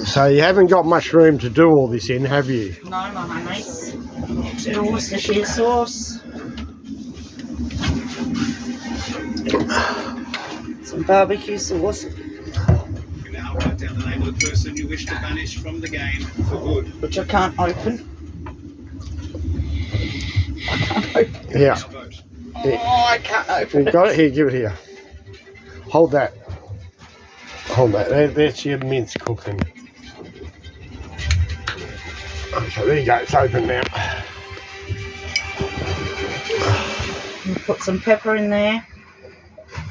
So you haven't got much room to do all this in, have you? No, my honeys. The Worcestershire sauce. Some barbecue sauce. Now write down the name of the person you wish to banish from the game for good. Which I can't open. I can't open. Yeah. Oh, I can't open You got it? Here, give it here. Hold that. Hold that. That's your mince cooking. Okay, there you go. It's open now. Put some pepper in there.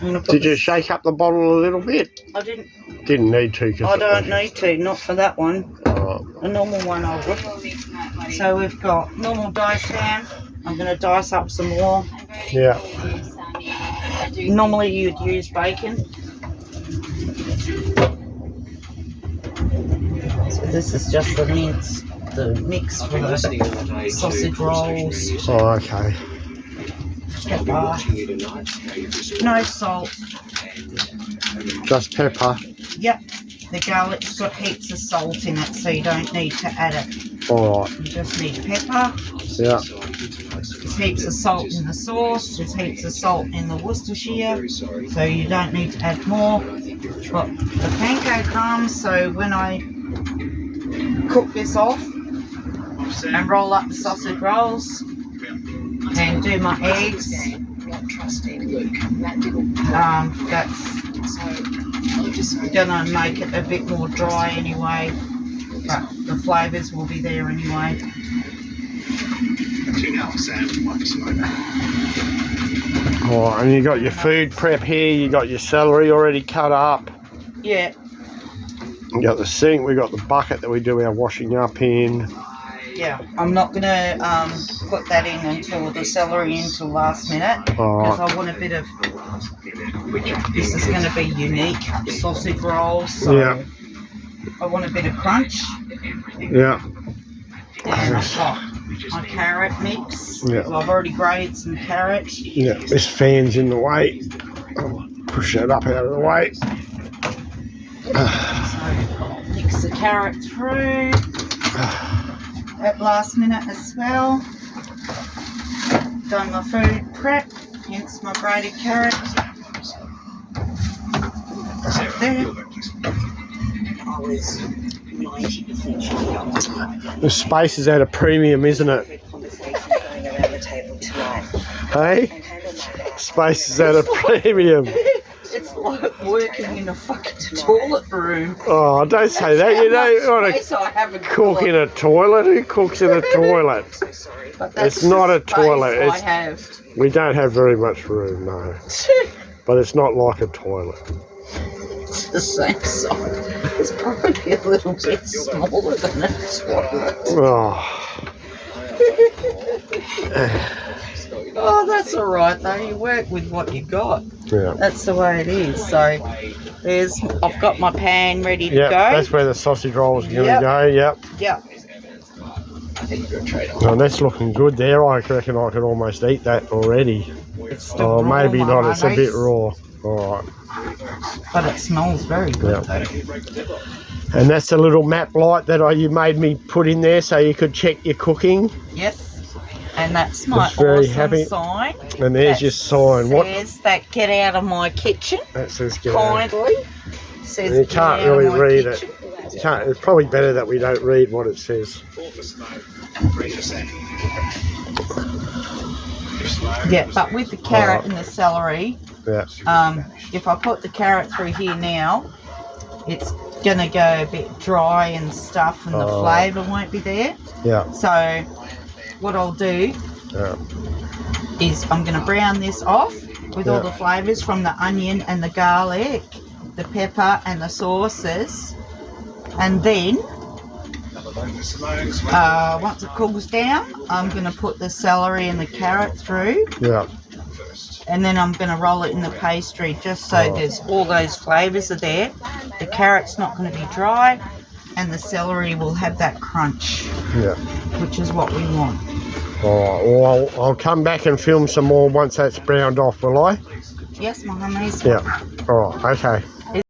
Did you shake up the bottle a little bit? I didn't. Didn't need to. I don't need to. Not for that one. Oh. A normal one I would. So we've got normal diced ham. I'm going to dice up some more. Yeah. Normally you'd use bacon. So this is just the mince, the mix for the sausage rolls. Oh, okay. Pepper. No salt. Just pepper. Yep. The garlic's got heaps of salt in it, so you don't need to add it. All right. You just need pepper. Yeah. There's heaps of salt in the sauce. There's heaps of salt in the Worcestershire, so you don't need to add more. Got the pancake crumbs, so when I cook this off and roll up the sausage rolls and do my eggs, that's gonna make it a bit more dry anyway, but the flavours will be there anyway. Oh, and you got your food prep here. You got your celery already cut up. Yeah. You got the sink. We got the bucket that we do our washing up in. Yeah, I'm not gonna put that in until the celery until last minute because I want a bit of. This is going to be unique sausage rolls, so Yeah. I want a bit of crunch. Yeah. And I've got my carrot mix. Yeah. Well, I've already grated some carrot. Yeah. This fan's in the way. I'll push that up out of the way. So mix the carrot through at last minute as well. Done my food prep, hence my grated carrot. There. The space is at a premium, isn't it? Hey? Space is at a premium. It's like working in a fucking toilet room. Oh, don't say that. You don't want to cook in a toilet. Who cooks in a toilet? It's not a toilet. I have. We don't have very much room, no. But it's not like a toilet. It's the same size. It's probably a little bit smaller than a toilet. Oh. Oh, that's all right though. You work with what you got. Yeah. That's the way it is. So I've got my pan ready to go. That's where the sausage roll is going to go. Yep. Yep. Oh, that's looking good there. I reckon I could almost eat that already. It's still Oh, raw, maybe not. my It's a bit honeys. raw. All right. But it smells very good though. And that's a little map light that you made me put in there so you could check your cooking. Yes. And that's my That's very awesome happy. sign. And there's your sign. What? Says that get out of my kitchen. That says get out. Kindly. Says You get can't out of really my read kitchen. it. You can't. It's probably better that we don't read what it says. Yeah, but with the carrot and the celery, Yeah. if I put the carrot through here now, it's gonna go a bit dry and stuff, and the flavour won't be there. Yeah. So what I'll do is I'm gonna brown this off with all the flavours from the onion and the garlic, the pepper and the sauces, and then once it cools down, I'm gonna put the celery and the carrot through. Yeah. And then I'm going to roll it in the pastry just so there's all those flavours are there. The carrot's not going to be dry and the celery will have that crunch, Yeah. which is what we want. Alright, well, I'll come back and film some more once that's browned off, will I? Yes, my honey. Yeah. Alright, okay.